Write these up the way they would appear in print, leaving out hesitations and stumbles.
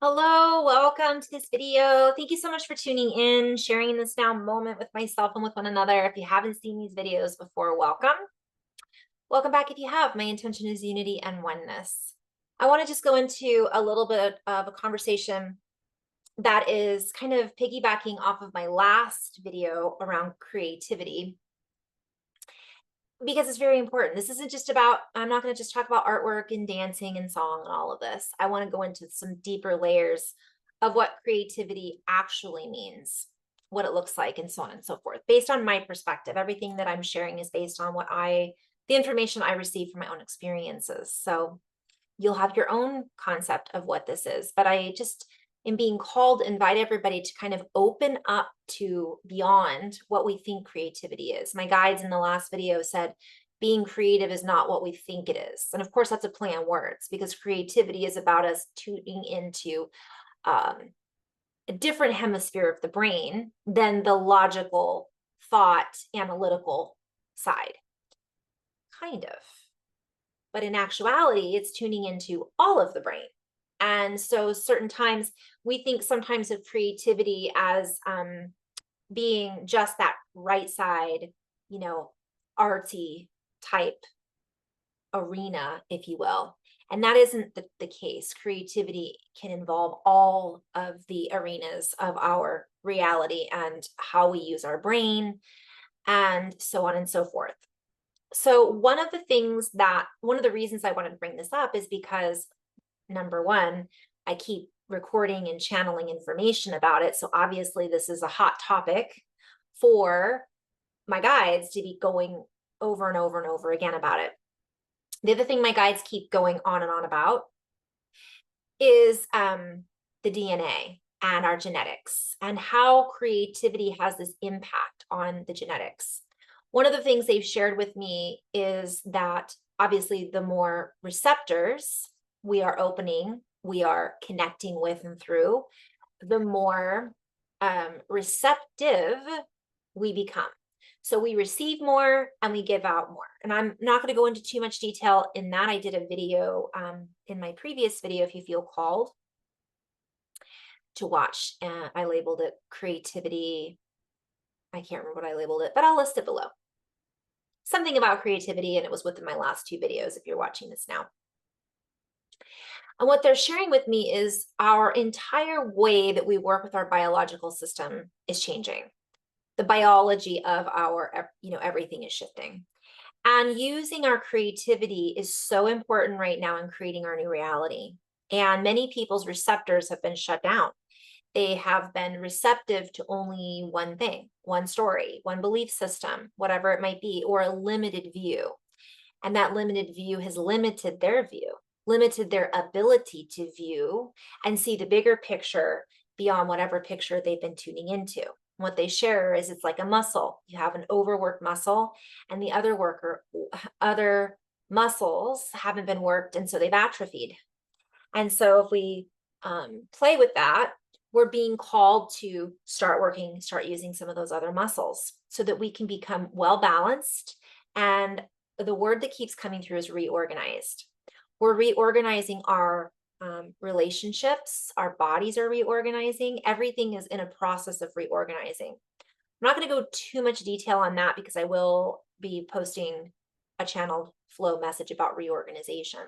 Hello, welcome to this video. Thank you so much for tuning in, sharing this now moment with myself and with one another. If you haven't seen these videos before, welcome. Welcome back if you have. My intention is unity and oneness. I want to just go into a little bit of a conversation that is kind of piggybacking off of my last video around creativity, because it's very important. This isn't just about, I'm not going to just talk about artwork and dancing and song and all of this. I want to go into some deeper layers of what creativity actually means, what it looks like, and so on and so forth. Based on my perspective, everything that I'm sharing is based on the information I receive from my own experiences. So you'll have your own concept of what this is, but I just in being called, invite everybody to kind of open up to beyond what we think creativity is. My guides in the last video said, being creative is not what we think it is. And of course, that's a play on words, because creativity is about us tuning into a different hemisphere of the brain than the logical, thought, analytical side. Kind of. But in actuality, it's tuning into all of the brain. And so certain times we think sometimes of creativity as being just that right side, artsy type arena, if you will. And that isn't the case. Creativity can involve all of the arenas of our reality and how we use our brain and so on and so forth. So one of the reasons I wanted to bring this up is because, number one, I keep recording and channeling information about it. So obviously this is a hot topic for my guides to be going over and over and over again about it. The other thing my guides keep going on and on about is the DNA and our genetics and how creativity has this impact on the genetics. One of the things they've shared with me is that obviously the more receptors we are opening, we are connecting with and through, the more receptive we become. So we receive more and we give out more. And I'm not going to go into too much detail in that. I did a video in my previous video, if you feel called to watch. I labeled it creativity. I can't remember what I labeled it, but I'll list it below. Something about creativity, and it was within my last two videos if you're watching this now. And what they're sharing with me is our entire way that we work with our biological system is changing. The biology of our, everything is shifting. And using our creativity is so important right now in creating our new reality. And many people's receptors have been shut down. They have been receptive to only one thing, one story, one belief system, whatever it might be, or a limited view. And that limited view has limited their view, limited their ability to view and see the bigger picture beyond whatever picture they've been tuning into. What they share is it's like a muscle. You have an overworked muscle, and the other muscles haven't been worked, and so they've atrophied. And so if we play with that, we're being called to start using some of those other muscles so that we can become well balanced. And the word that keeps coming through is reorganized. We're reorganizing our relationships, our bodies are reorganizing. Everything is in a process of reorganizing. I'm not going to go too much detail on that because I will be posting a channel flow message about reorganization.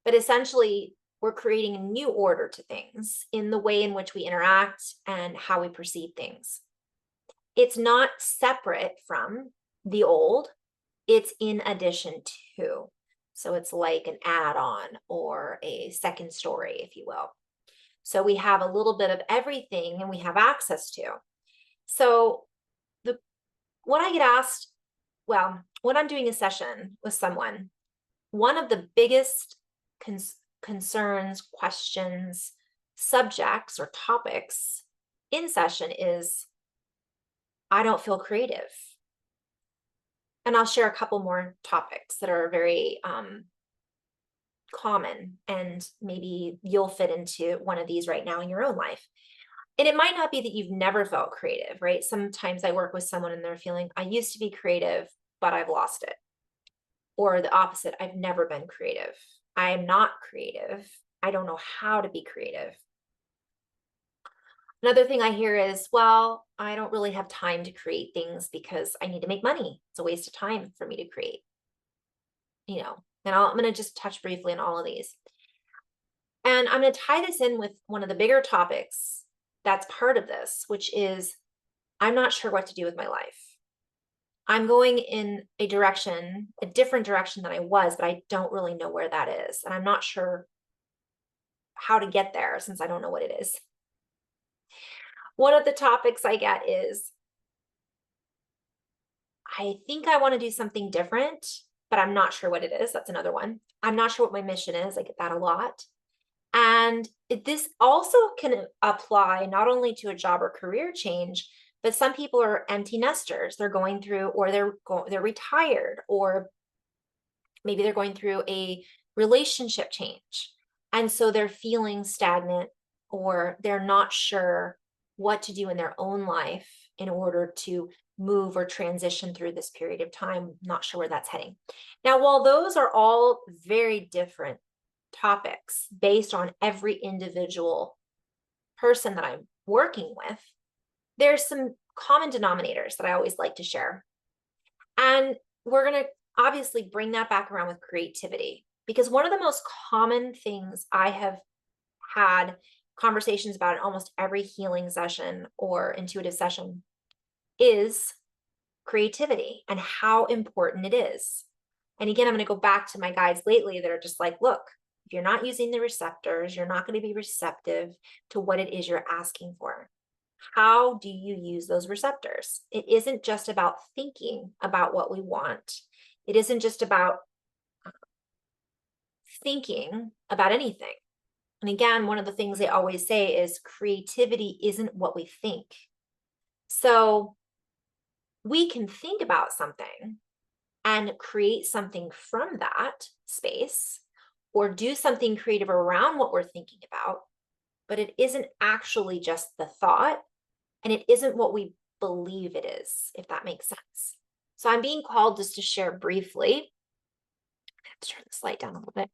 But essentially, we're creating a new order to things in the way in which we interact and how we perceive things. It's not separate from the old, it's in addition to. So it's like an add-on or a second story, if you will. So we have a little bit of everything and we have access to. So when I get asked, when I'm doing a session with someone, one of the biggest concerns, questions, subjects, or topics in session is, I don't feel creative. And I'll share a couple more topics that are very common, and maybe you'll fit into one of these right now in your own life. And it might not be that you've never felt creative, right? Sometimes I work with someone and they're feeling, I used to be creative, but I've lost it. Or the opposite, I've never been creative. I am not creative. I don't know how to be creative. Another thing I hear is, well, I don't really have time to create things because I need to make money. It's a waste of time for me to create, and I'm going to just touch briefly on all of these. And I'm going to tie this in with one of the bigger topics that's part of this, which is I'm not sure what to do with my life. I'm going in a different direction than I was, but I don't really know where that is. And I'm not sure how to get there since I don't know what it is. One of the topics I get is, I think I want to do something different, but I'm not sure what it is. That's another one. I'm not sure what my mission is. I get that a lot. And this also can apply not only to a job or career change, but some people are empty nesters. They're going through, or they're retired, or maybe they're going through a relationship change. And so they're feeling stagnant, or they're not sure what to do in their own life in order to move or transition through this period of time, not sure where that's heading. Now, while those are all very different topics based on every individual person that I'm working with, there's some common denominators that I always like to share. And we're going to obviously bring that back around with creativity, because one of the most common things I have had conversations about in almost every healing session or intuitive session is creativity and how important it is. And again, I'm going to go back to my guides lately that are just like, look, if you're not using the receptors, you're not going to be receptive to what it is you're asking for. How do you use those receptors? It isn't just about thinking about what we want. It isn't just about thinking about anything. And again, one of the things they always say is creativity isn't what we think. So we can think about something and create something from that space, or do something creative around what we're thinking about, but it isn't actually just the thought, and it isn't what we believe it is, if that makes sense. So I'm being called just to share briefly. Let's turn the slide down a little bit.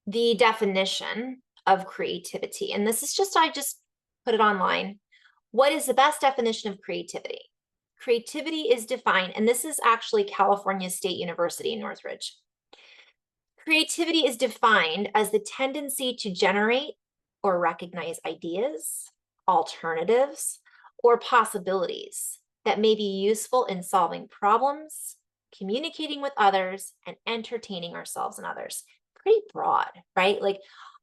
The definition of creativity, and this is just, I just put it online. What is the best definition of creativity? Creativity is defined, and this is actually California State University in Northridge. Creativity is defined as the tendency to generate or recognize ideas, alternatives, or possibilities that may be useful in solving problems, communicating with others, and entertaining ourselves and others. Pretty broad, right? Like,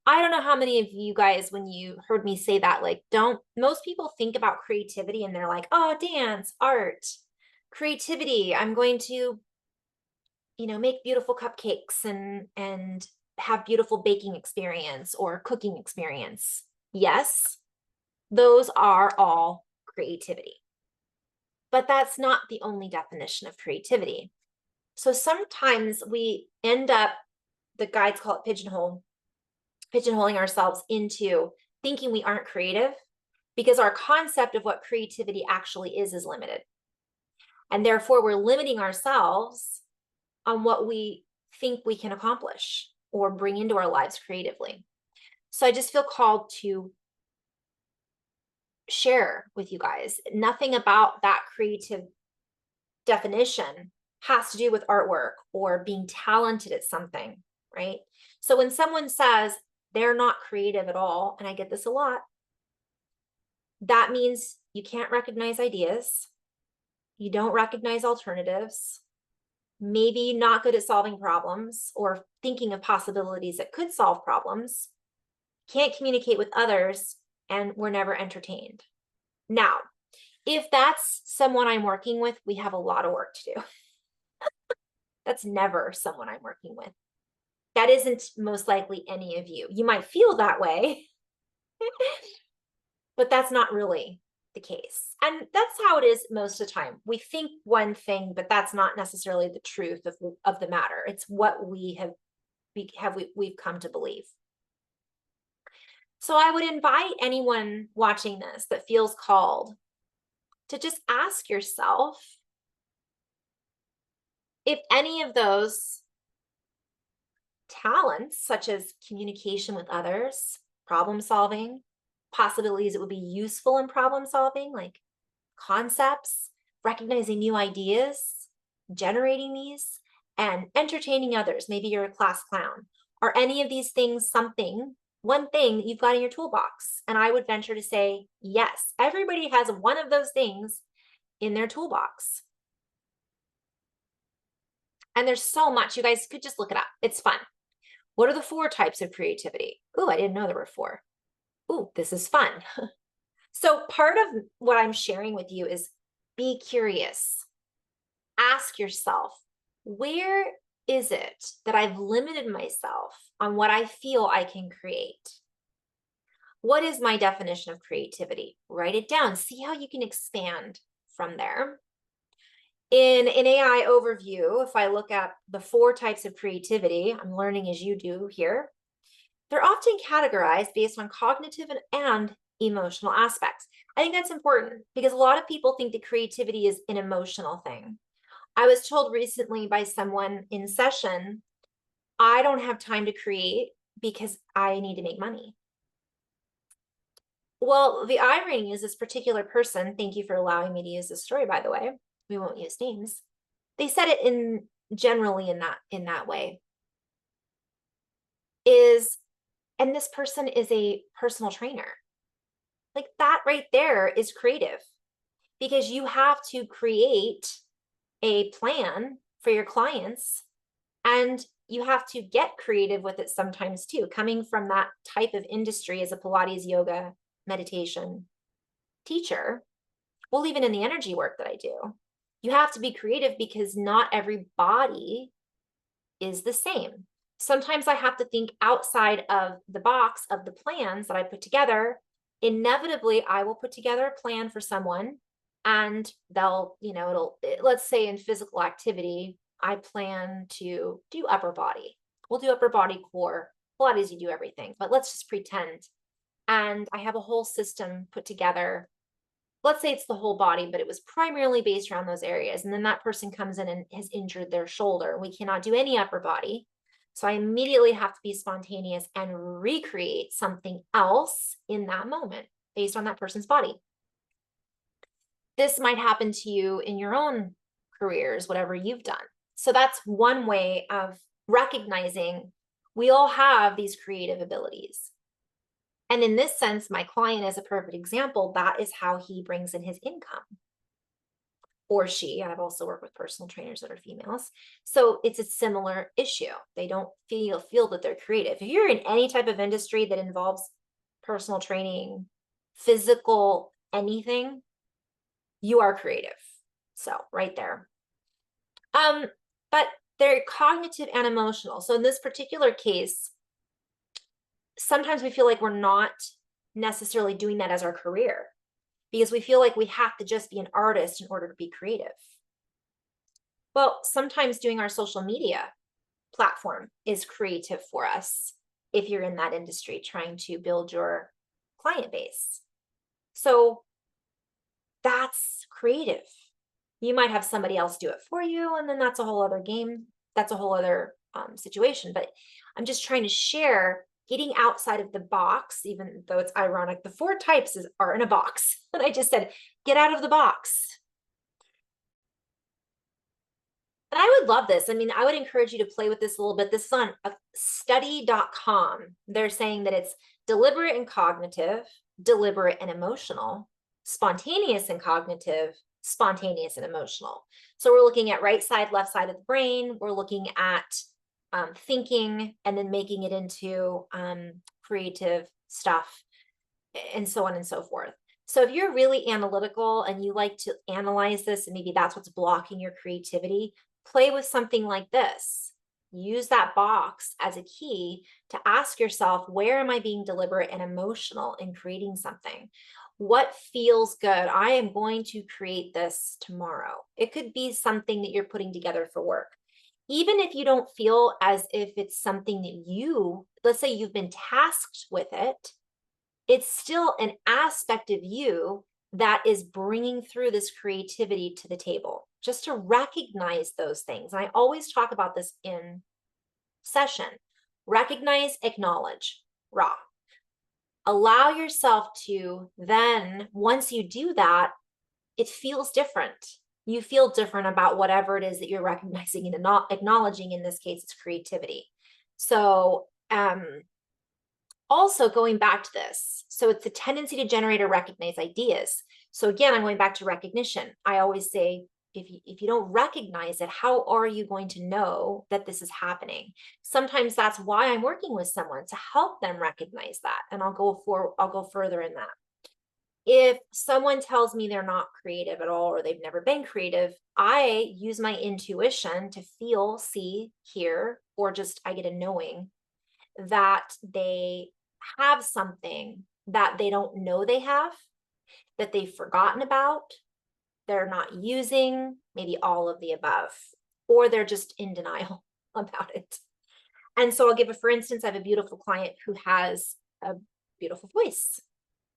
I don't know how many of you guys, when you heard me say that, like, most people think about creativity and they're like, oh, dance, art, creativity. I'm going to, make beautiful cupcakes and have beautiful baking experience or cooking experience. Yes, those are all creativity. But that's not the only definition of creativity. So sometimes we end up, the guides call it pigeonholing ourselves into thinking we aren't creative, because our concept of what creativity actually is limited. And therefore, we're limiting ourselves on what we think we can accomplish or bring into our lives creatively. So I just feel called to share with you guys. Nothing about that creative definition has to do with artwork or being talented at something, right? So when someone says they're not creative at all, and I get this a lot, that means you can't recognize ideas, you don't recognize alternatives, maybe not good at solving problems or thinking of possibilities that could solve problems, can't communicate with others, and we're never entertained. Now, if that's someone I'm working with, we have a lot of work to do. That's never someone I'm working with. That isn't most likely any of you. You might feel that way, but that's not really the case. And that's how it is most of the time. We think one thing, but that's not necessarily the truth of the matter. It's what we've come to believe. So I would invite anyone watching this that feels called to just ask yourself if any of those talents, such as communication with others, problem solving, possibilities that would be useful in problem solving, like concepts, recognizing new ideas, generating these, and entertaining others. Maybe you're a class clown. Are any of these things one thing that you've got in your toolbox? And I would venture to say, yes, everybody has one of those things in their toolbox. And there's so much. You guys could just look it up. It's fun. What are the 4 types of creativity? Ooh, I didn't know there were 4. Ooh, this is fun. So part of what I'm sharing with you is be curious. Ask yourself, where is it that I've limited myself on what I feel I can create? What is my definition of creativity? Write it down. See how you can expand from there. In an AI overview, if I look at the 4 types of creativity, I'm learning as you do here, they're often categorized based on cognitive and emotional aspects. I think that's important because a lot of people think that creativity is an emotional thing. I was told recently by someone in session, I don't have time to create because I need to make money. Well, the irony is this particular person, thank you for allowing me to use this story, by the way, we won't use names. They said it generally in that way, and this person is a personal trainer. Like that right there is creative because you have to create a plan for your clients and you have to get creative with it sometimes too. Coming from that type of industry as a Pilates, yoga, meditation teacher, well, even in the energy work that I do, you have to be creative because not every body is the same. Sometimes I have to think outside of the box of the plans that I put together. Inevitably, I will put together a plan for someone and they'll, let's say in physical activity, I plan to do upper body. We'll do upper body core. Pilates, you do everything, but let's just pretend. And I have a whole system put together. Let's say it's the whole body, but it was primarily based around those areas. And then that person comes in and has injured their shoulder. We cannot do any upper body. So I immediately have to be spontaneous and recreate something else in that moment based on that person's body. This might happen to you in your own careers, whatever you've done. So that's one way of recognizing we all have these creative abilities. And in this sense, my client is a perfect example. That is how he brings in his income. Or she, I've also worked with personal trainers that are females. So it's a similar issue. They don't feel that they're creative. If you're in any type of industry that involves personal training, physical, anything, you are creative. So right there. But they're cognitive and emotional. So in this particular case, sometimes we feel like we're not necessarily doing that as our career because we feel like we have to just be an artist in order to be creative. Well, sometimes doing our social media platform is creative for us if you're in that industry trying to build your client base. So that's creative. You might have somebody else do it for you, and then that's a whole other game. That's a whole other situation. But I'm just trying to share getting outside of the box, even though it's ironic. The 4 types are in a box. And I just said, get out of the box. And I would love this. I mean, I would encourage you to play with this a little bit. This is on study.com. They're saying that it's deliberate and cognitive, deliberate and emotional, spontaneous and cognitive, spontaneous and emotional. So we're looking at right side, left side of the brain. We're looking at thinking and then making it into creative stuff and so on and so forth. So if you're really analytical and you like to analyze this, and maybe that's what's blocking your creativity, play with something like this. Use that box as a key to ask yourself, where am I being deliberate and emotional in creating something? What feels good? I am going to create this tomorrow. It could be something that you're putting together for work. Even if you don't feel as if it's something that let's say you've been tasked with it, it's still an aspect of you that is bringing through this creativity to the table, just to recognize those things. And I always talk about this in session. Recognize, acknowledge, raw. Allow yourself to then, once you do that, it feels different. You feel different about whatever it is that you're recognizing and not acknowledging. In this case, it's creativity. So also going back to this, so it's a tendency to generate or recognize ideas. So again, I'm going back to recognition. I always say, if you don't recognize it, how are you going to know that this is happening? Sometimes that's why I'm working with someone, to help them recognize that. And I'll go further in that. If someone tells me they're not creative at all, or they've never been creative, I use my intuition to feel, see, hear, or just I get a knowing that they have something that they don't know they have, that they've forgotten about, they're not using, maybe all of the above, or they're just in denial about it. And so I'll give for instance, I have a beautiful client who has a beautiful voice.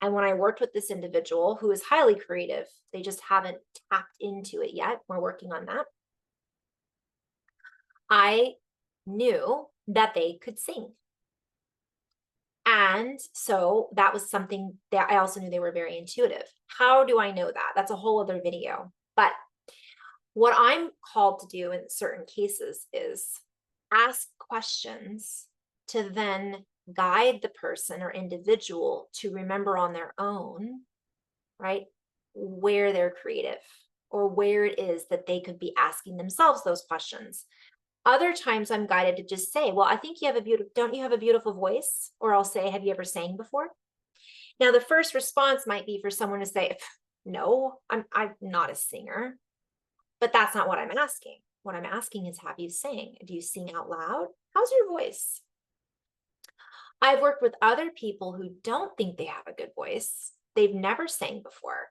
And when I worked with this individual who is highly creative, they just haven't tapped into it yet. We're working on that. I knew that they could sing. And so that was something that I also knew they were very intuitive. How do I know that? That's a whole other video. But what I'm called to do in certain cases is ask questions to then guide the person or individual to remember on their own, right, where they're creative or where it is that they could be asking themselves those questions. Other times I'm guided to just say, well, I think you have a beautiful, don't you have a beautiful voice? Or I'll say, have you ever sang before? Now, the first response might be for someone to say, no, I'm not a singer, but that's not what I'm asking. What I'm asking is, have you sang? Do you sing out loud? How's your voice? I've worked with other people who don't think they have a good voice. They've never sang before.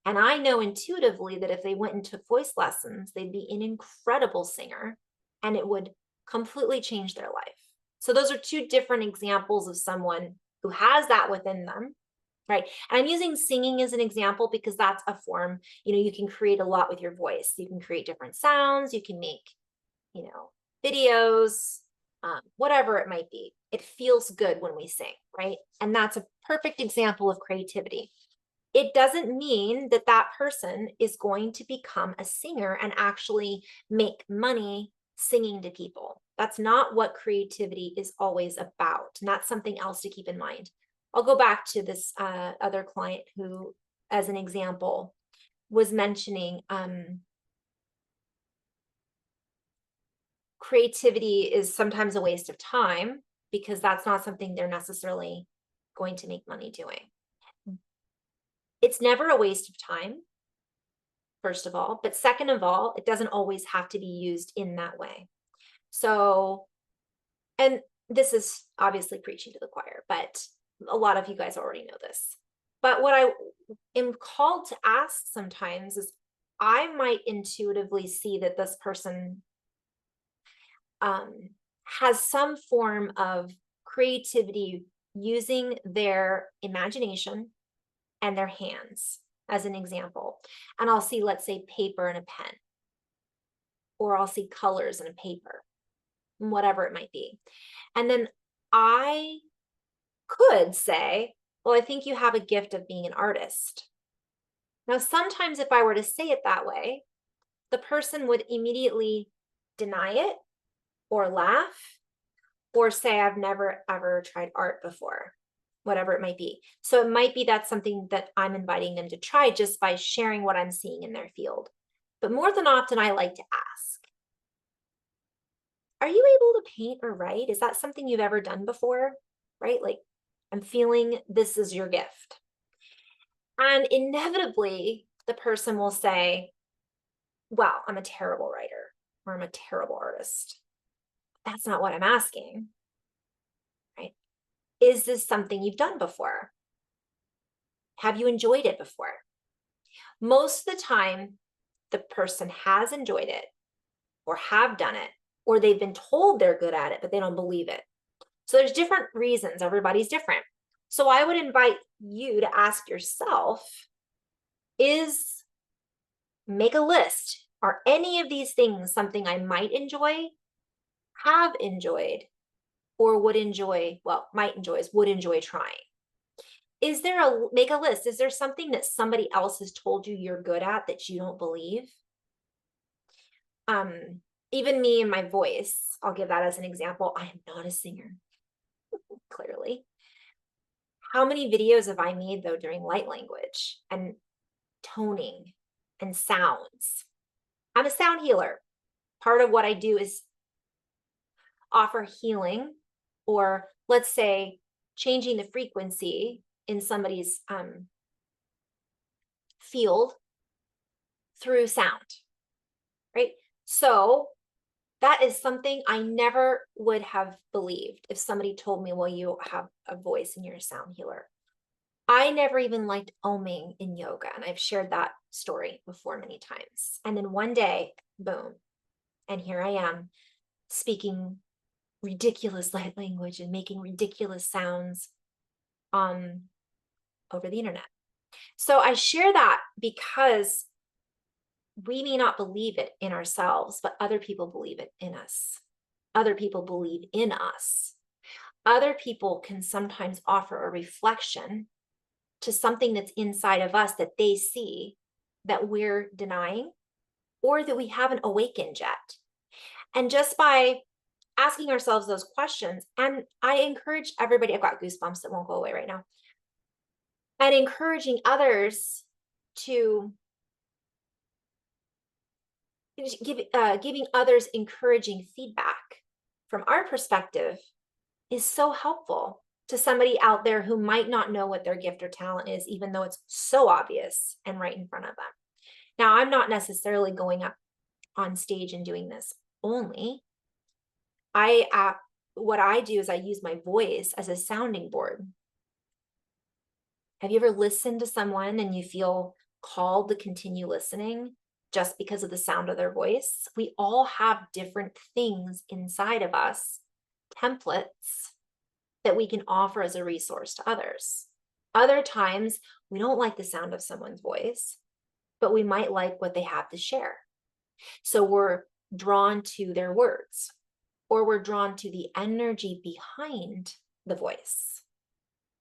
And I know intuitively that if they went and took voice lessons, they'd be an incredible singer and it would completely change their life. So those are two different examples of someone who has that within them, right? And I'm using singing as an example because that's a form, you can create a lot with your voice. You can create different sounds, you can make, videos, whatever it might be. It feels good when we sing, right? And that's a perfect example of creativity. It doesn't mean that that person is going to become a singer and actually make money singing to people. That's not what creativity is always about. And that's something else to keep in mind. I'll go back to this other client who, as an example, was mentioning creativity is sometimes a waste of time because that's not something they're necessarily going to make money doing. It's never a waste of time, first of all, but second of all, it doesn't always have to be used in that way. So, and this is obviously preaching to the choir, but a lot of you guys already know this. But what I am called to ask sometimes is, I might intuitively see that this person has some form of creativity using their imagination and their hands as an example. And I'll see, let's say, paper and a pen, or I'll see colors in a paper, whatever it might be. And then I could say, well, I think you have a gift of being an artist. Now, sometimes if I were to say it that way, the person would immediately deny it or laugh or say, I've never ever tried art before, whatever it might be. So it might be that's something that I'm inviting them to try just by sharing what I'm seeing in their field. But more than often, I like to ask, are you able to paint or write? Is that something you've ever done before? Right? Like, I'm feeling this is your gift. And inevitably, the person will say, well, I'm a terrible writer or I'm a terrible artist. That's not what I'm asking, right? Is this something you've done before? Have you enjoyed it before? Most of the time, the person has enjoyed it or have done it, or they've been told they're good at it, but they don't believe it. So there's different reasons. Everybody's different. So I would invite you to ask yourself, make a list. Are any of these things something I might enjoy, have enjoyed, or would enjoy, well, might enjoy is would enjoy trying? make a list. Is there something that somebody else has told you you're good at that you don't believe? Even me and my voice, I'll give that as an example. I am not a singer, clearly. How many videos have I made though during light language and toning and sounds? I'm a sound healer. Part of what I do is offer healing, or let's say changing the frequency in somebody's field through sound, right? So that is something I never would have believed if somebody told me, well, you have a voice and you're a sound healer. I never even liked oming in yoga, and I've shared that story before many times. And then one day, boom, and here I am speaking ridiculous light language and making ridiculous sounds over the internet. So I share that because we may not believe it in ourselves, but other people believe it in us. Other people believe in us. Other people can sometimes offer a reflection to something that's inside of us that they see that we're denying or that we haven't awakened yet. And just by asking ourselves those questions, and I encourage everybody, I've got goosebumps that won't go away right now, and encouraging others to giving others encouraging feedback from our perspective is so helpful to somebody out there who might not know what their gift or talent is, even though it's so obvious and right in front of them. Now, I'm not necessarily going up on stage and doing this only. What I do is I use my voice as a sounding board. Have you ever listened to someone and you feel called to continue listening just because of the sound of their voice? We all have different things inside of us, templates that we can offer as a resource to others. Other times, we don't like the sound of someone's voice, but we might like what they have to share. So we're drawn to their words, or we're drawn to the energy behind the voice.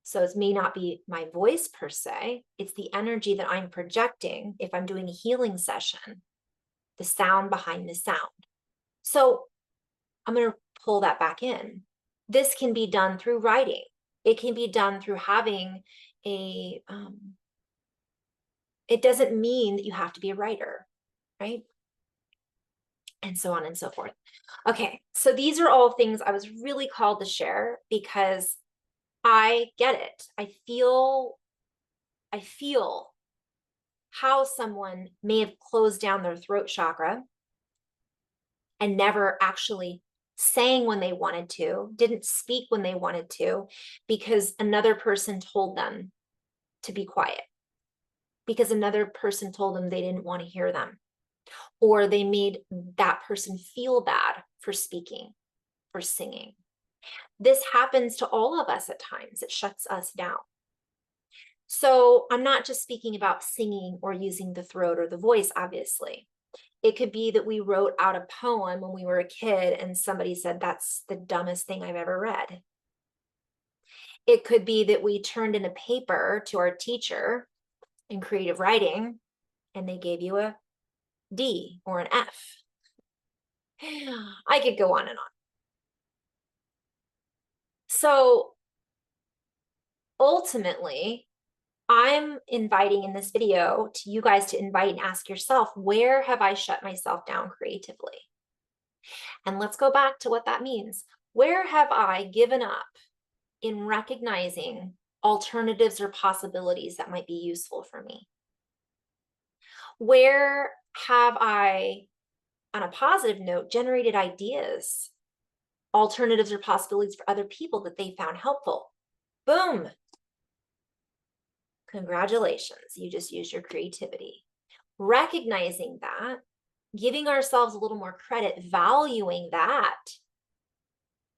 So it may not be my voice per se, it's the energy that I'm projecting if I'm doing a healing session, the sound behind the sound. So I'm going to pull that back in. This can be done through writing. It can be done through having it doesn't mean that you have to be a writer, right? And so on and so forth. Okay, so these are all things I was really called to share because I get it. I feel how someone may have closed down their throat chakra and never actually sang when they wanted to, didn't speak when they wanted to, because another person told them to be quiet, because another person told them they didn't want to hear them, or they made that person feel bad for speaking, for singing. This happens to all of us at times. It shuts us down. So I'm not just speaking about singing or using the throat or the voice, obviously. It could be that we wrote out a poem when we were a kid and somebody said, that's the dumbest thing I've ever read. It could be that we turned in a paper to our teacher in creative writing and they gave you a D or an F. I could go on and on. So ultimately, I'm inviting in this video to you guys to invite and ask yourself, where have I shut myself down creatively? And let's go back to what that means. Where have I given up in recognizing alternatives or possibilities that might be useful for me? Where have I, on a positive note, generated ideas, alternatives or possibilities for other people that they found helpful? Boom. Congratulations, you just used your creativity. Recognizing that, giving ourselves a little more credit, valuing that.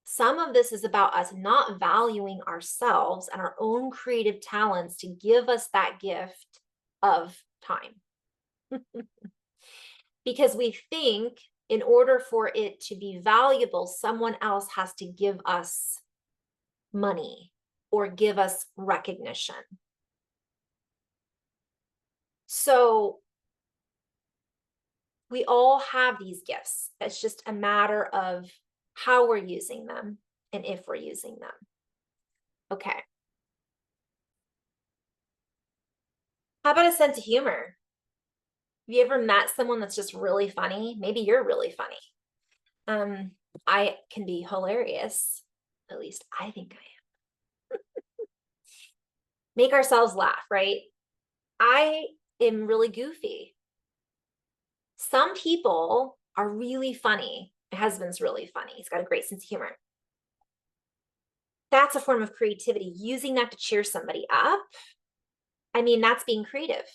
Some of this is about us not valuing ourselves and our own creative talents to give us that gift of time. Because we think in order for it to be valuable, someone else has to give us money or give us recognition. So we all have these gifts. It's just a matter of how we're using them and if we're using them. Okay. How about a sense of humor? Have you ever met someone that's just really funny? Maybe you're really funny. I can be hilarious. At least I think I am. Make ourselves laugh, right? I am really goofy. Some people are really funny. My husband's really funny. He's got a great sense of humor. That's a form of creativity, using that to cheer somebody up. I mean, that's being creative.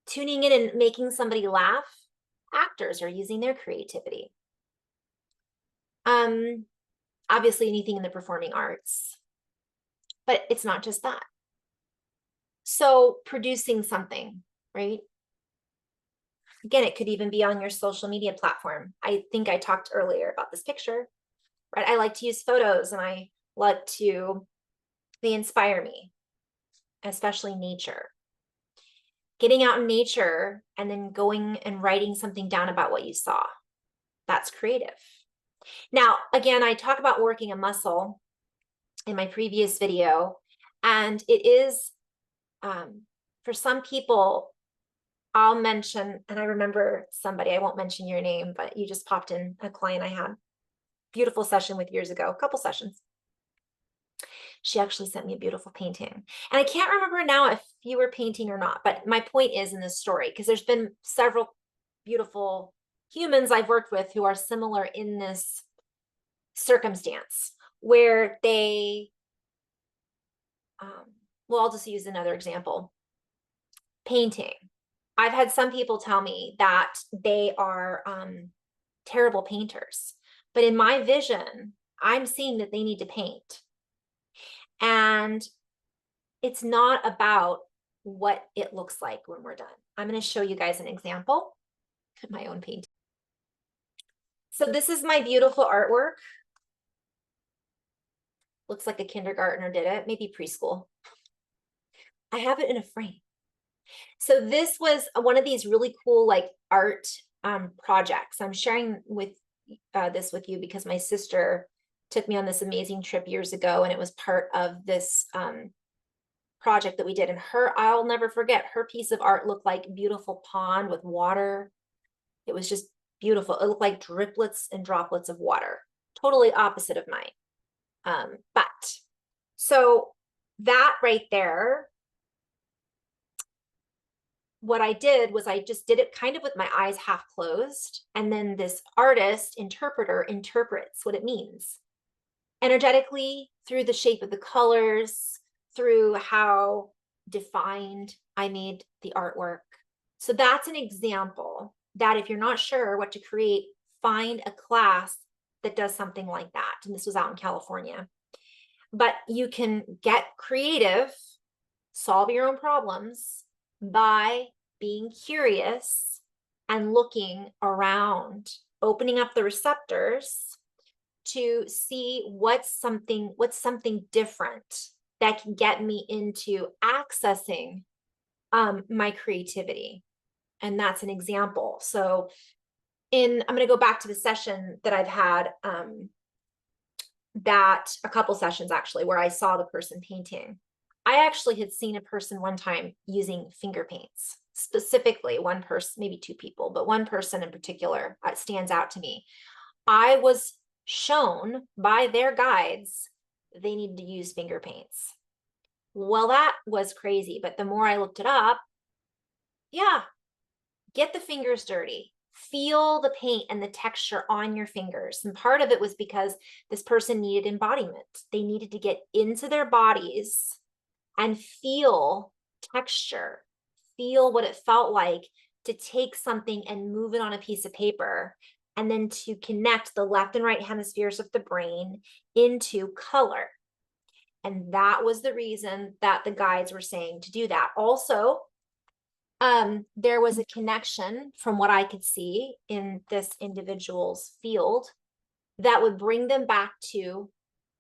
Tuning in and making somebody laugh, actors are using their creativity. Obviously anything in the performing arts, but it's not just that. So producing something, right? Again, it could even be on your social media platform. I think I talked earlier about this picture, right? I like to use photos and I like to, they inspire me, especially nature. Getting out in nature and then going and writing something down about what you saw. That's creative. Now, again, I talk about working a muscle in my previous video, and it is, for some people, I'll mention, and I remember somebody, I won't mention your name, but you just popped in, a client I had, beautiful session with years ago, a couple sessions. She actually sent me a beautiful painting. And I can't remember now if you were painting or not, but my point is in this story, because there's been several beautiful humans I've worked with who are similar in this circumstance where they, well, I'll just use another example. Painting. I've had some people tell me that they are terrible painters, but in my vision, I'm seeing that they need to paint. And it's not about what it looks like when we're done. I'm going to show you guys an example of my own painting. So this is my beautiful artwork. Looks like a kindergartner did it, maybe preschool. I have it in a frame. So this was one of these really cool like art projects. I'm sharing with this with you because my sister took me on this amazing trip years ago, and it was part of this project that we did. And I'll never forget, her piece of art looked like a beautiful pond with water. It was just beautiful. It looked like driplets and droplets of water, totally opposite of mine. But so that right there, what I did was I just did it kind of with my eyes half closed. And then this artist interpreter interprets what it means energetically through the shape of the colors, through how defined I made the artwork. So that's an example that if you're not sure what to create, find a class that does something like that. And this was out in California. But you can get creative, solve your own problems by being curious and looking around, opening up the receptors to see what's something different that can get me into accessing my creativity. And that's an example. So I'm going to go back to the session that I've had, that a couple sessions actually, where I saw the person painting. I actually had seen a person one time using finger paints, specifically one person, maybe two people, but one person in particular stands out to me. I was shown by their guides they needed to use finger paints. Well, that was crazy, but the more I looked it up, yeah, get the fingers dirty. Feel the paint and the texture on your fingers. And part of it was because this person needed embodiment. They needed to get into their bodies and feel texture, feel what it felt like to take something and move it on a piece of paper, and then to connect the left and right hemispheres of the brain into color. And that was the reason that the guides were saying to do that. Also, there was a connection from what I could see in this individual's field that would bring them back to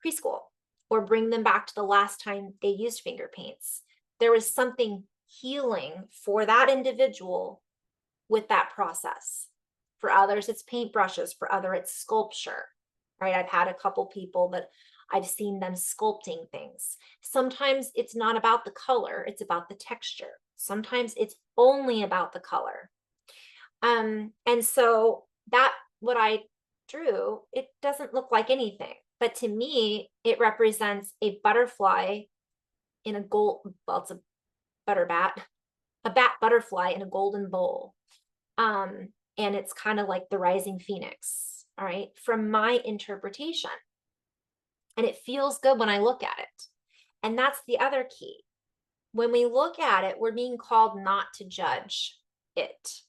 preschool. or bring them back to the last time they used finger paints. There was something healing for that individual with that process. For others, it's paintbrushes. For others, it's sculpture, right? I've had a couple people that I've seen them sculpting things. Sometimes it's not about the color, it's about the texture. Sometimes it's only about the color. And so that, what I drew, it doesn't look like anything, but to me, it represents a butterfly in a gold, well, it's a butter bat, a bat butterfly in a golden bowl. And it's kind of like the rising phoenix, all right, from my interpretation. And it feels good when I look at it. And that's the other key. When we look at it, we're being called not to judge it.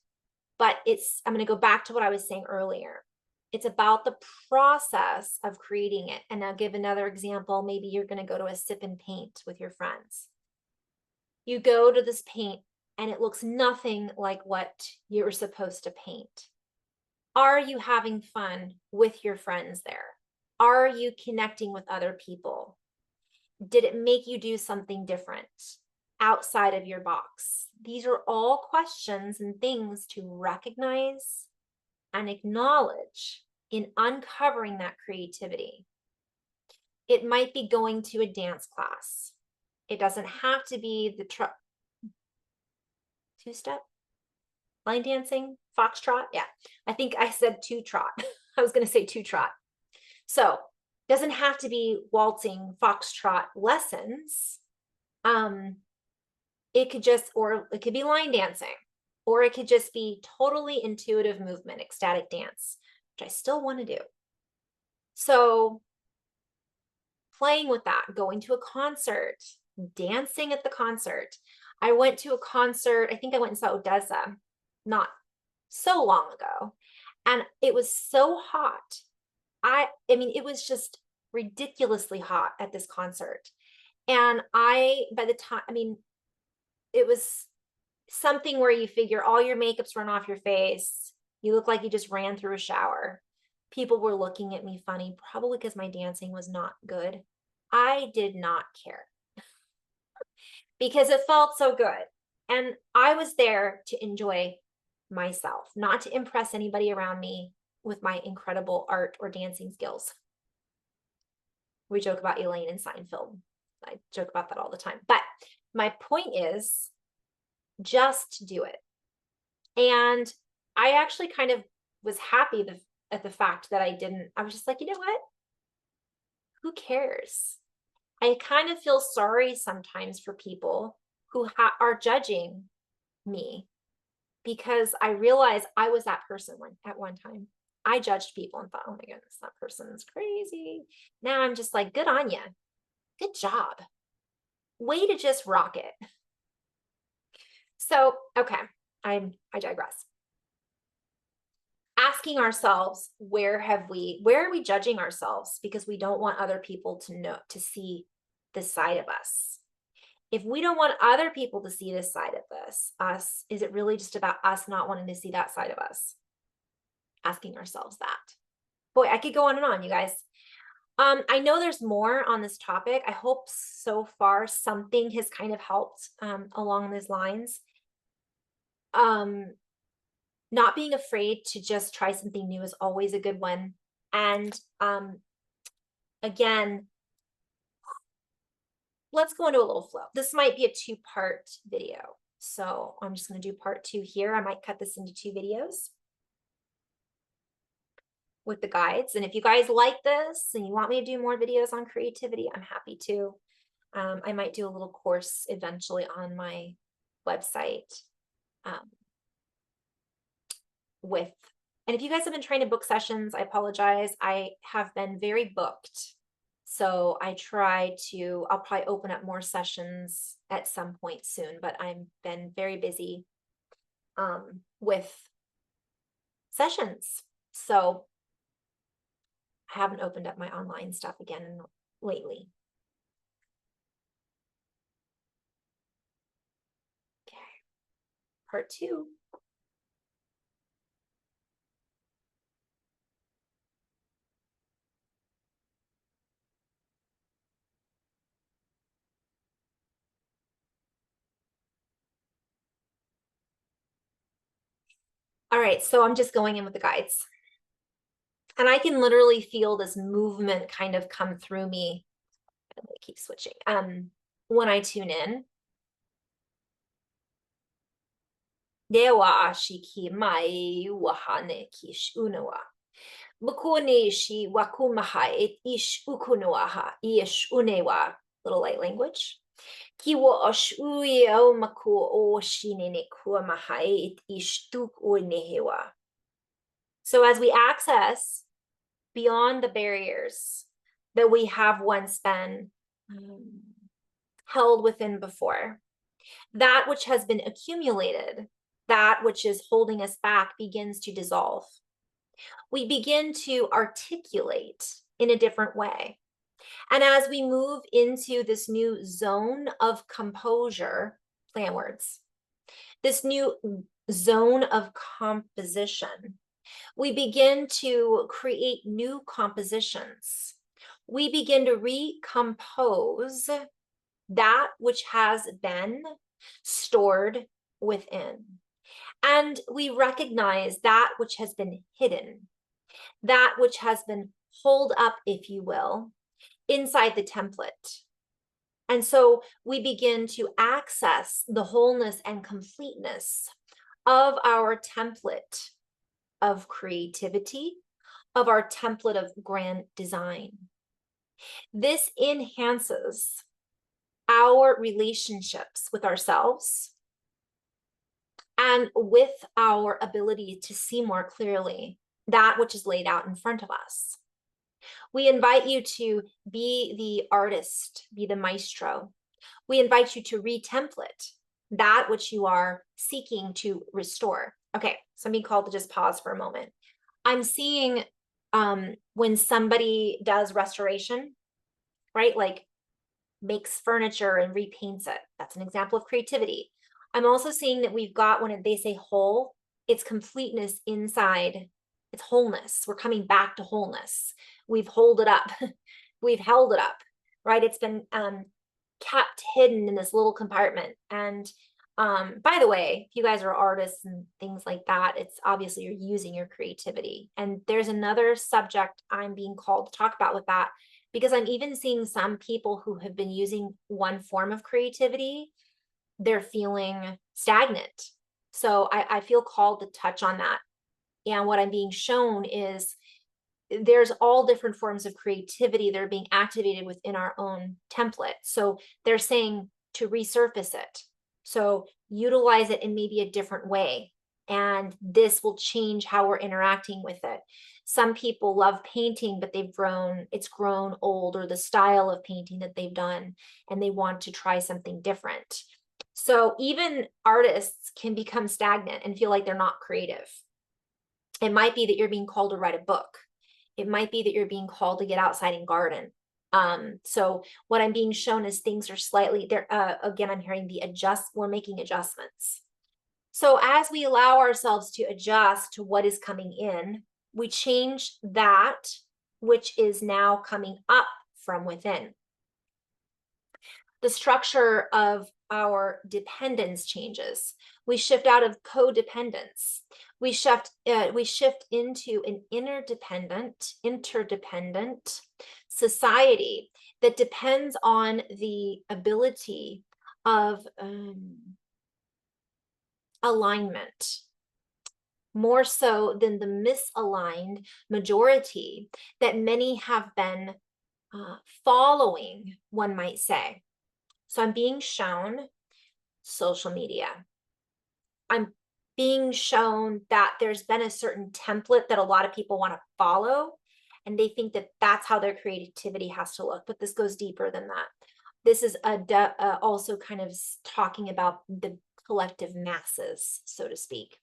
But it's, I'm going to go back to what I was saying earlier. It's about the process of creating it. And I'll give another example. Maybe you're going to go to a sip and paint with your friends. You go to this paint and it looks nothing like what you were supposed to paint. Are you having fun with your friends there? Are you connecting with other people? Did it make you do something different outside of your box? These are all questions and things to recognize and acknowledge in uncovering that creativity. It might be going to a dance class. It doesn't have to be the two-step line dancing, foxtrot. Yeah, I think I said two-trot. I was going to say two-trot. So doesn't have to be waltzing foxtrot lessons. It could just, or it could be line dancing, or it could just be totally intuitive movement, ecstatic dance, which I still want to do. So playing with that, going to a concert, dancing at the concert. I went to a concert, I think I went and saw Odessa not so long ago, and it was so hot. I mean, it was just ridiculously hot at this concert. And by the time, I mean, it was something where you figure all your makeup's run off your face. You look like you just ran through a shower. People were looking at me funny, probably because my dancing was not good. I did not care because it felt so good. And I was there to enjoy myself, not to impress anybody around me with my incredible art or dancing skills. We joke about Elaine and Seinfeld. I joke about that all the time. But my point is just do it. And I actually kind of was happy at the fact that I didn't. I was just like, you know what? Who cares? I kind of feel sorry sometimes for people who are judging me because I realize I was that person at one time. I judged people and thought, oh my goodness, that person's crazy. Now I'm just like, good on you. Good job. Way to just rock it. So, okay, I digress. Asking ourselves, where are we judging ourselves because we don't want other people to see this side of us? If we don't want other people to see this side of us, is it really just about us not wanting to see that side of us? Asking ourselves that. Boy, I could go on and on, you guys. I know there's more on this topic. I hope so far something has kind of helped along those lines. Not being afraid to just try something new is always a good one. And again, let's go into a little flow. This might be a two-part video. So I'm just going to do part 2 here. I might cut this into 2 videos with the guides. And if you guys like this and you want me to do more videos on creativity, I'm happy to. I might do a little course eventually on my website and if you guys have been trying to book sessions, I apologize. I have been very booked. So I'll probably open up more sessions at some point soon, but I've been very busy with sessions. So I haven't opened up my online stuff again lately. Okay, part 2. All right, so I'm just going in with the guides. And I can literally feel this movement kind of come through me. I'm gonna keep switching. When I tune in. Dewa shiki mai wahane kish unawa. Bukune shi wakumaha et ish ukunuaha ish unewa. Little light language. Kiwo oshui o maku o shinene kuamaha et ish tuk unehewa. So as we access beyond the barriers that we have once been held within before, that which has been accumulated, that which is holding us back begins to dissolve. We begin to articulate in a different way. And as we move into this new zone of composure, plan words, this new zone of composition, we begin to create new compositions. We begin to recompose that which has been stored within. And we recognize that which has been hidden, that which has been holed up, if you will, inside the template. And so we begin to access the wholeness and completeness of our template of creativity, of our template of grand design. This enhances our relationships with ourselves and with our ability to see more clearly that which is laid out in front of us. We invite you to be the artist, be the maestro. We invite you to retemplate that which you are seeking to restore. Okay, so I'm being called to just pause for a moment. I'm seeing when somebody does restoration, right? Like makes furniture and repaints it. That's an example of creativity. I'm also seeing that we've got, when they say whole, it's completeness inside. It's wholeness. We're coming back to wholeness. We've held it up. We've held it up, right? It's been kept hidden in this little compartment. And by the way, if you guys are artists and things like that, it's obviously you're using your creativity. And there's another subject I'm being called to talk about with that, because I'm even seeing some people who have been using one form of creativity, they're feeling stagnant. So I feel called to touch on that. And what I'm being shown is there's all different forms of creativity that are being activated within our own template. So they're saying to resurface it. So utilize it in maybe a different way. And this will change how we're interacting with it. Some people love painting, but it's grown old, or the style of painting that they've done, and they want to try something different. So even artists can become stagnant and feel like they're not creative. It might be that you're being called to write a book. It might be that you're being called to get outside and garden. So what I'm being shown is things are slightly there. Again, I'm hearing we're making adjustments. So as we allow ourselves to adjust to what is coming in, we change that which is now coming up from within. The structure of our dependence changes. We shift out of codependence. We shift into an interdependent society that depends on the ability of alignment, more so than the misaligned majority that many have been following, one might say. So I'm being shown social media. I'm being shown that there's been a certain template that a lot of people want to follow, and they think that that's how their creativity has to look. But this goes deeper than that. This is also kind of talking about the collective masses, so to speak.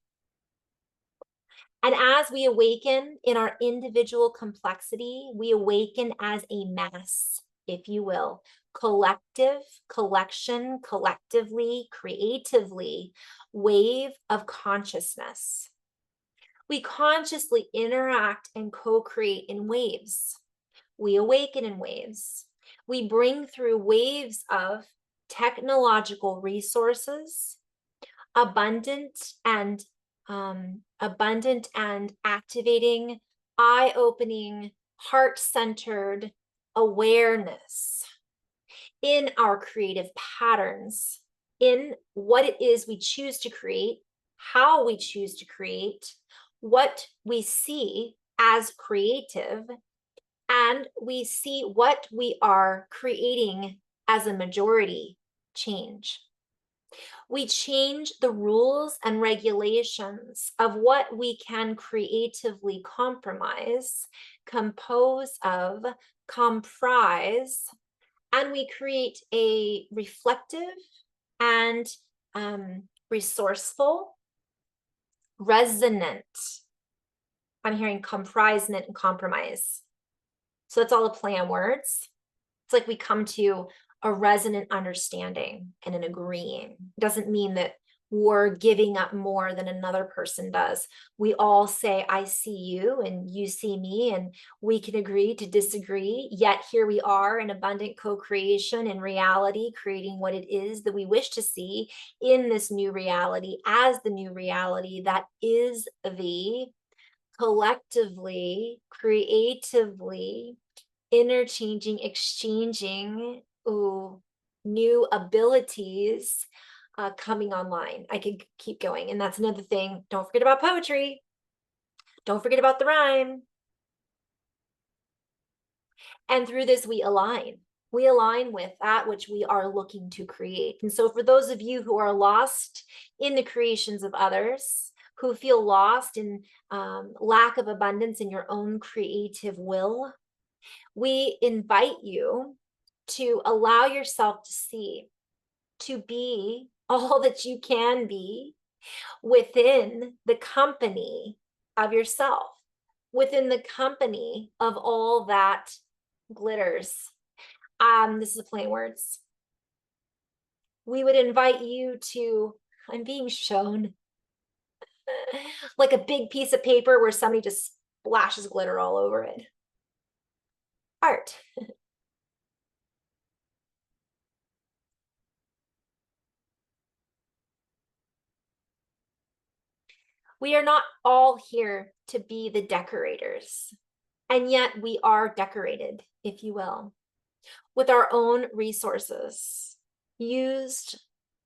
And as we awaken in our individual complexity, we awaken as a mass, if you will, collective, collection, collectively, creatively, wave of consciousness. We consciously interact and co-create in waves. We awaken in waves. We bring through waves of technological resources, abundant and abundant and activating, eye-opening, heart-centered awareness in our creative patterns, in what it is we choose to create, how we choose to create, what we see as creative, and we see what we are creating as a majority change. We change the rules and regulations of what we can creatively compose of, comprise, and we create a reflective and resourceful, resonant. I'm hearing comprisement and compromise. So that's all a play on words. It's like we come to a resonant understanding and an agreeing. It doesn't mean that we're giving up more than another person does. We all say, I see you and you see me, and we can agree to disagree. Yet here we are in abundant co-creation in reality, creating what it is that we wish to see in this new reality as the new reality that is the collectively, creatively, interchanging, exchanging new abilities coming online. I could keep going. And that's another thing. Don't forget about poetry. Don't forget about the rhyme. And through this, we align. We align with that which we are looking to create. And so for those of you who are lost in the creations of others, who feel lost in lack of abundance in your own creative will, we invite you to allow yourself to see, to be all that you can be within the company of yourself, within the company of all that glitters. This is a plain words. We would invite you to, I'm being shown like a big piece of paper where somebody just splashes glitter all over it. Art. We are not all here to be the decorators, and yet we are decorated, if you will, with our own resources used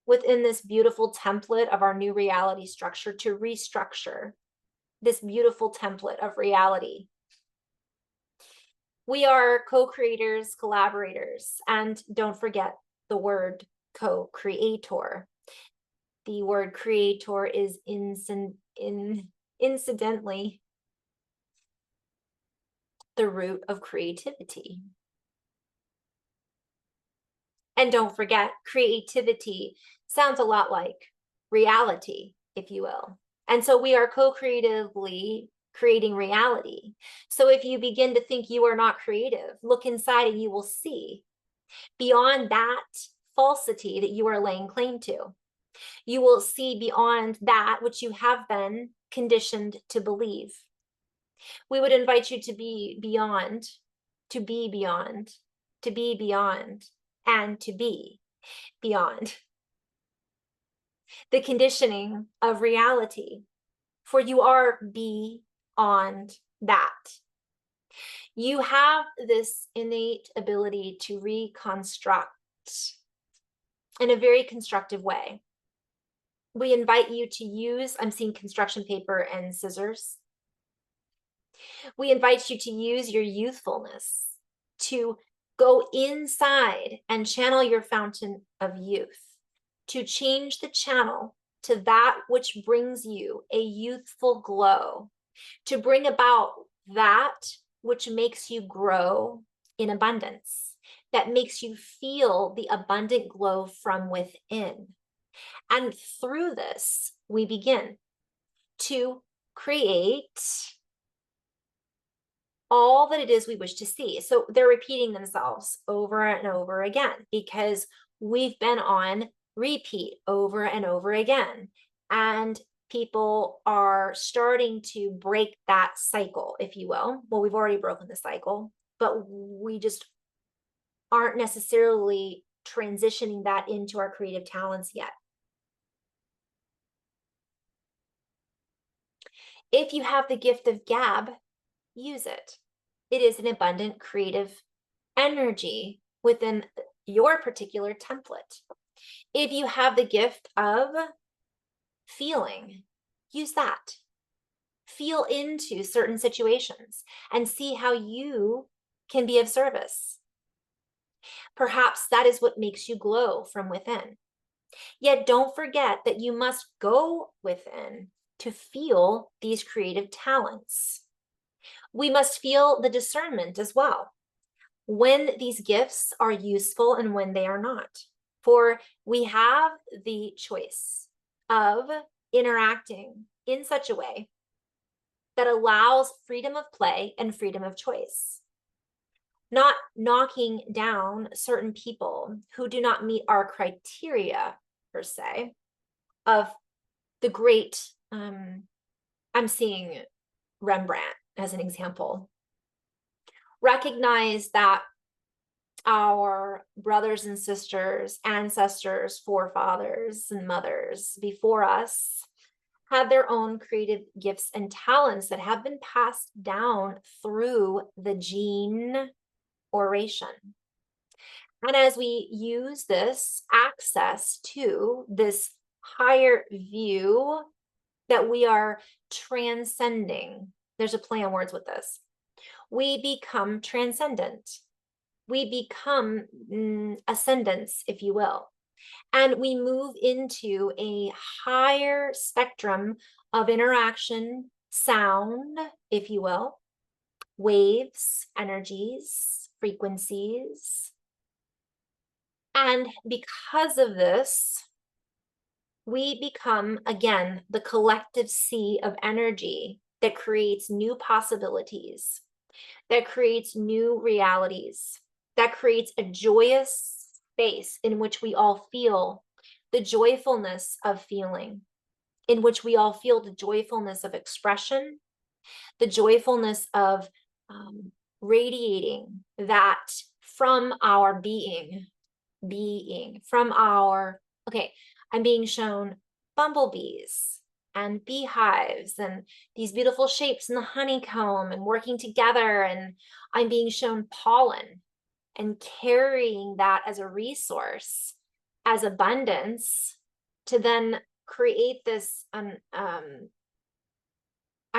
within this beautiful template of our new reality structure to restructure this beautiful template of reality. We are co-creators, collaborators, and don't forget the word co-creator. The word creator is incidentally the root of creativity. And don't forget, creativity sounds a lot like reality, if you will. And so we are co-creatively creating reality. So if you begin to think you are not creative, look inside and you will see beyond that falsity that you are laying claim to. You will see beyond that which you have been conditioned to believe. We would invite you to be beyond, to be beyond, to be beyond, and to be beyond the conditioning of reality, for you are beyond that. You have this innate ability to reconstruct in a very constructive way. We invite you to use, I'm seeing construction paper and scissors. We invite you to use your youthfulness to go inside and channel your fountain of youth, to change the channel to that which brings you a youthful glow, to bring about that which makes you grow in abundance, that makes you feel the abundant glow from within. And through this, we begin to create all that it is we wish to see. So they're repeating themselves over and over again because we've been on repeat over and over again. And people are starting to break that cycle, if you will. Well, we've already broken the cycle, but we just aren't necessarily transitioning that into our creative talents yet. If you have the gift of gab, use it. It is an abundant creative energy within your particular template. If you have the gift of feeling, use that. Feel into certain situations and see how you can be of service. Perhaps that is what makes you glow from within. Yet don't forget that you must go within to feel these creative talents. We must feel the discernment as well, when these gifts are useful and when they are not. For we have the choice of interacting in such a way that allows freedom of play and freedom of choice. Not knocking down certain people who do not meet our criteria, per se, of the great, I'm seeing Rembrandt as an example. Recognize that our brothers and sisters, ancestors, forefathers, and mothers before us had their own creative gifts and talents that have been passed down through the gene oration. And as we use this access to this higher view that we are transcending, there's a play on words with this, we become transcendent. We become ascendants, if you will. And we move into a higher spectrum of interaction, sound, if you will, waves, energies, frequencies. And because of this, we become, again, the collective sea of energy that creates new possibilities, that creates new realities, that creates a joyous space in which we all feel the joyfulness of feeling, in which we all feel the joyfulness of expression, the joyfulness of radiating that from our being, from our, okay, I'm being shown bumblebees and beehives and these beautiful shapes in the honeycomb and working together, and I'm being shown pollen and carrying that as a resource, as abundance, to then create this, I'm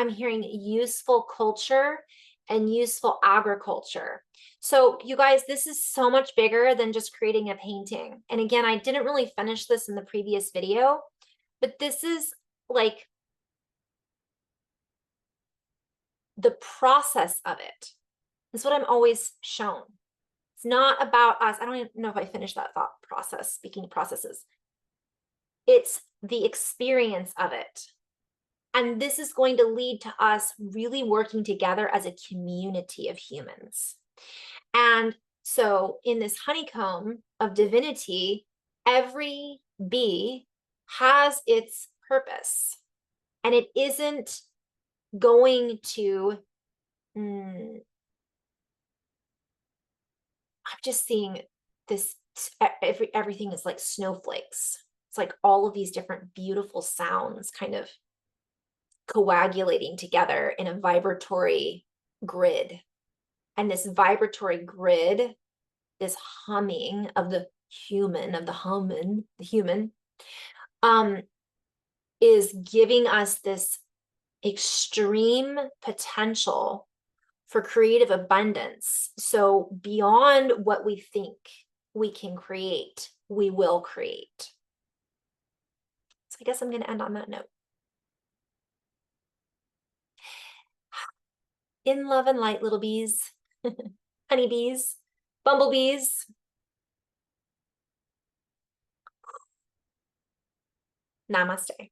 hearing useful culture and useful agriculture. So you guys, this is so much bigger than just creating a painting. And again, I didn't really finish this in the previous video, but this is like the process of it. That's what I'm always shown. It's not about us. I don't even know if I finished that thought process, speaking of processes. It's the experience of it. And this is going to lead to us really working together as a community of humans. And so in this honeycomb of divinity, every bee has its purpose. And it isn't going to, I'm just seeing this, everything is like snowflakes. It's like all of these different beautiful sounds kind of coagulating together in a vibratory grid. And this vibratory grid, this humming of the human, the human, is giving us this extreme potential for creative abundance. So beyond what we think we can create, we will create. So I guess I'm going to end on that note. In love and light, little bees, honeybees, bumblebees. Namaste.